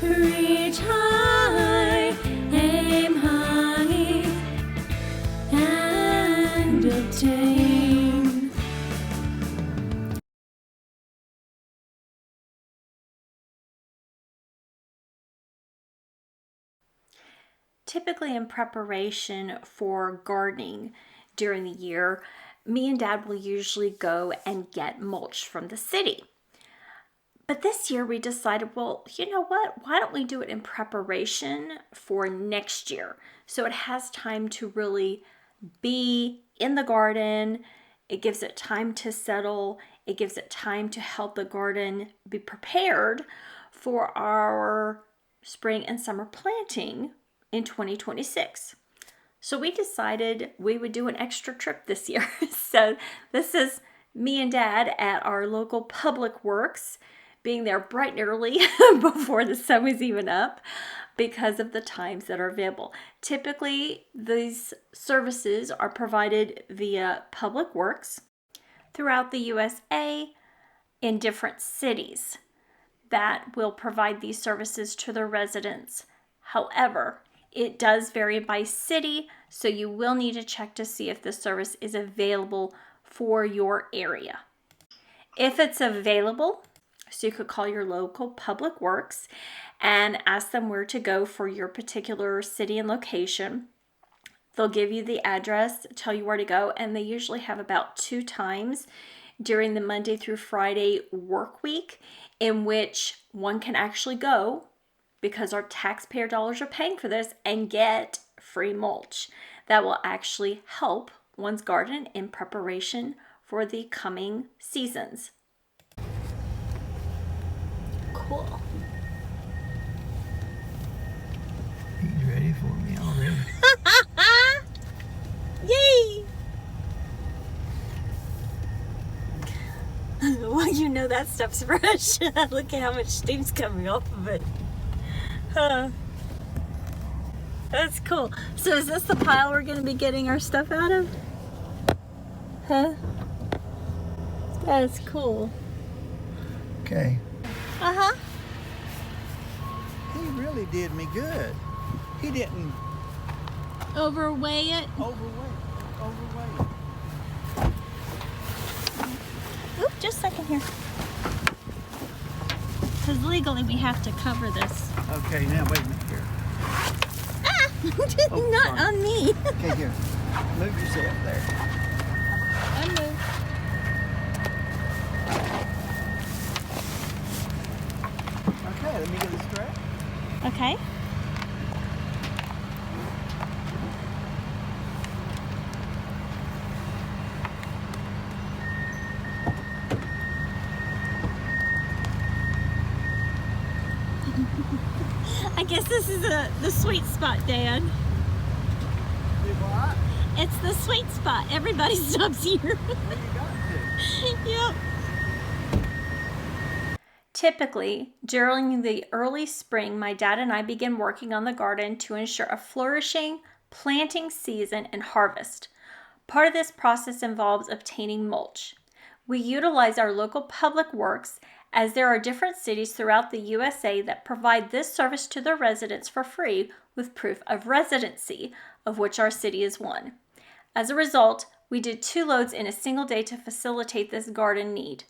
Reach high, aim high, and obtain. Typically in preparation for gardening during the year, me and Dad will usually go and get mulch from the city. But this year we decided, well, you know what? Why don't we do it in preparation for next year? So it has time to really be in the garden. It gives it time to settle. It gives it time to help the garden be prepared for our spring and summer planting in 2026. So we decided we would do an extra trip this year. So this is me and Dad at our local public works, being there bright and early before the sun was even up because of the times that are available. Typically, these services are provided via public works throughout the USA in different cities that will provide these services to their residents. However, it does vary by city, so you will need to check to see if the service is available for your area. If it's available, so you could call your local public works and ask them where to go for your particular city and location. They'll give you the address, tell you where to go, and they usually have about 2 times during the Monday through Friday work week in which one can actually go, because our taxpayer dollars are paying for this, and get free mulch that will actually help one's garden in preparation for the coming seasons. Cool. He's ready for me already. Yay! Well, you know that stuff's fresh. Look at how much steam's coming off of it. That's cool. So is this the pile we're going to be getting our stuff out of? Huh? That's cool. Okay. Uh-huh. He really did me good. He didn't Overweigh it. overweight. Oop, just a second here. Because legally we have to cover this. Okay, now wait a minute here. Ah! Oh, Not sorry. on me. Okay, here. Move yourself there. I move. Okay, let me get the strap. Okay. I guess this is the sweet spot, Dad. Do what? It's the sweet spot. Everybody stops here. Where you got to? Yep. Typically, during the early spring, my dad and I begin working on the garden to ensure a flourishing planting season and harvest. Part of this process involves obtaining mulch. We utilize our local public works, as there are different cities throughout the USA that provide this service to their residents for free with proof of residency, of which our city is one. As a result, we did 2 loads in a single day to facilitate this garden need.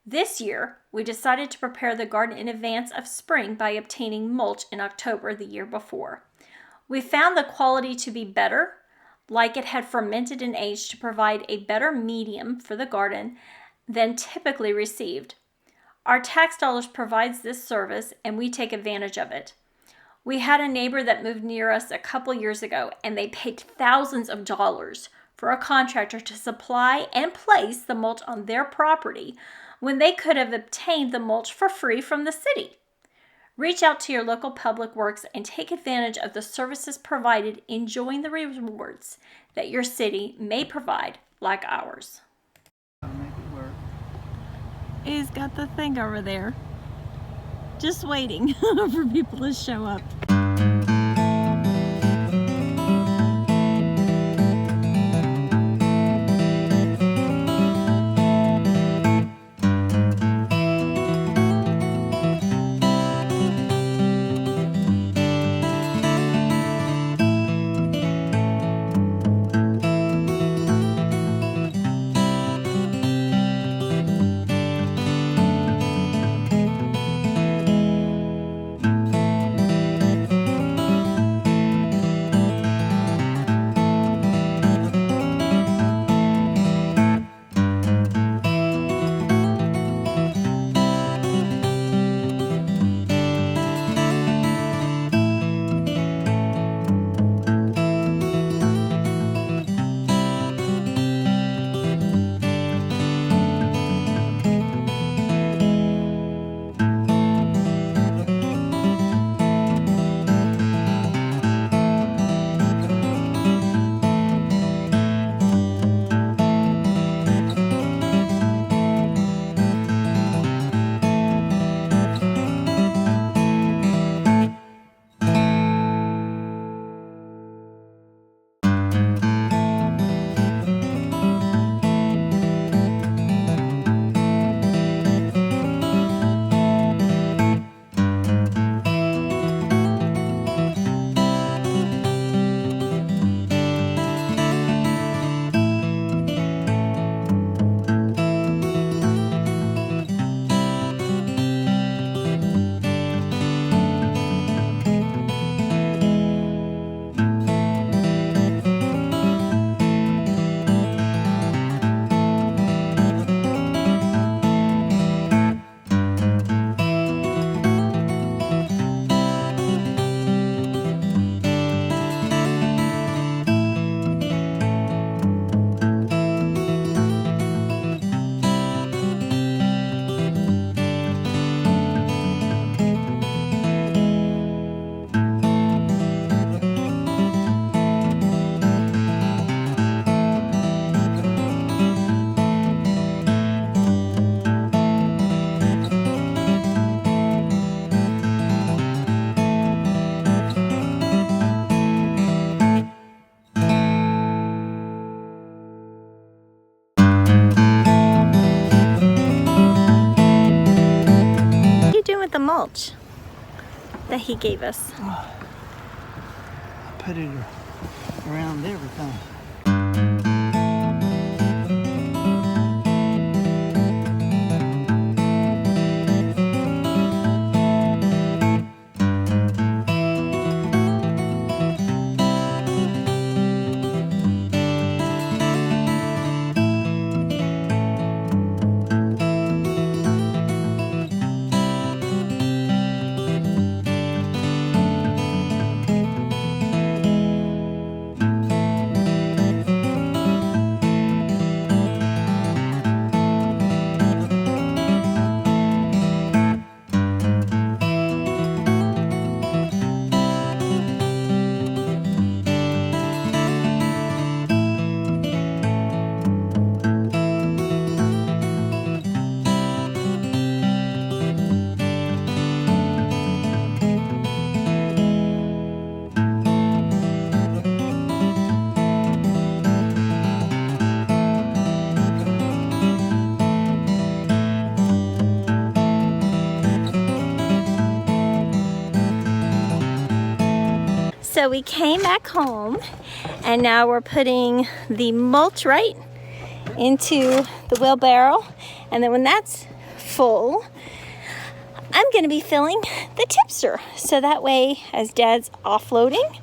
This year, we decided to prepare the garden in advance of spring by obtaining mulch in October the year before. We found the quality to be better, like it had fermented and aged to provide a better medium for the garden than typically received. Our tax dollars provides this service, and we take advantage of it. We had a neighbor that moved near us a couple years ago, and they paid thousands of dollars for a contractor to supply and place the mulch on their property when they could have obtained the mulch for free from the city. Reach out to your local public works and take advantage of the services provided, enjoying the rewards that your city may provide, like ours. I'll make it work. He's got the thing over there, just waiting for people to show up. that he gave us. I put it around everything. So we came back home and now we're putting the mulch right into the wheelbarrow, and then when that's full, I'm going to be filling the tipster. So that way, as Dad's offloading,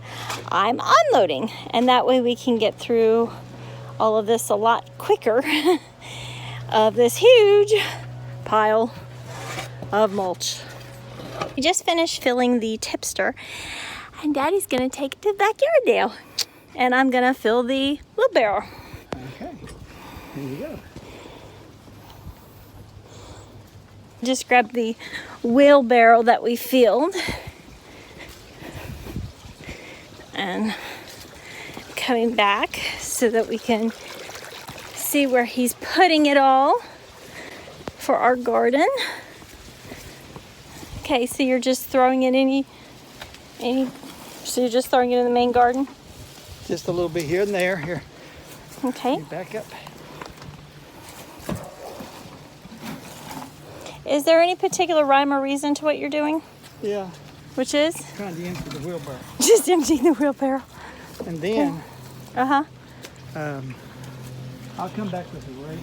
I'm unloading, and that way we can get through all of this a lot quicker of this huge pile of mulch. We just finished filling the tipster, and Daddy's gonna take it to the backyard now. And I'm gonna fill the wheelbarrow. Okay, here you go. Just grab the wheelbarrow that we filled. And coming back so that we can see where he's putting it all for our garden. Okay, so you're just throwing it so you're just throwing it in the main garden? Just a little bit here and there. Here. Okay. Back up. Is there any particular rhyme or reason to what you're doing? Yeah. Which is? Trying to empty the wheelbarrow. Just emptying the wheelbarrow. And then, Uh-huh. I'll come back with the rake.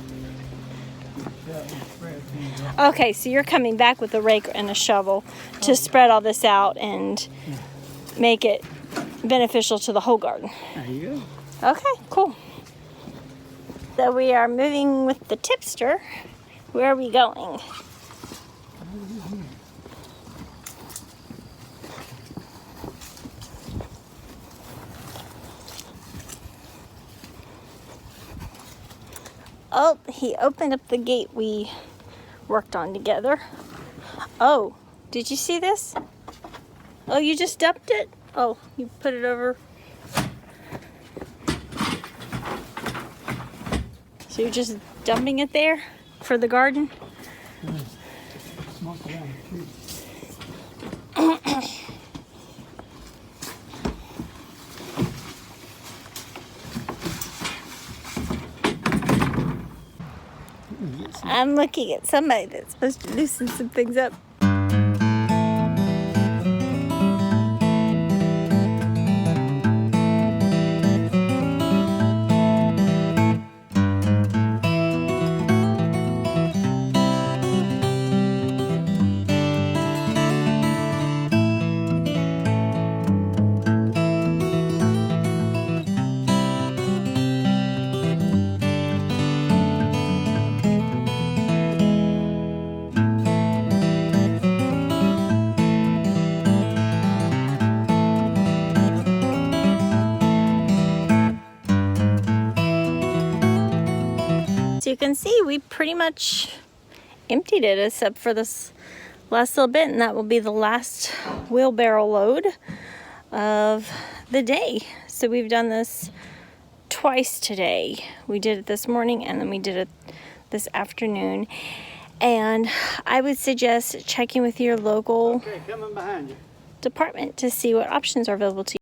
Okay, so you're coming back with a rake and a shovel to spread all this out and make it beneficial to the whole garden. There you go. Okay, cool. So we are moving with the tipster. Where are we going? Oh, he opened up the gate we worked on together. Oh, did you see this? Oh, you just dumped it? Oh, you put it over. So you're just dumping it there for the garden? Smoke around the tree. I'm looking at somebody that's supposed to loosen some things up. So you can see we pretty much emptied it except for this last little bit, and that will be the last wheelbarrow load of the day. So we've done this twice today. We did it this morning and then we did it this afternoon. And I would suggest checking with your local Okay, coming behind you. department to see what options are available to you.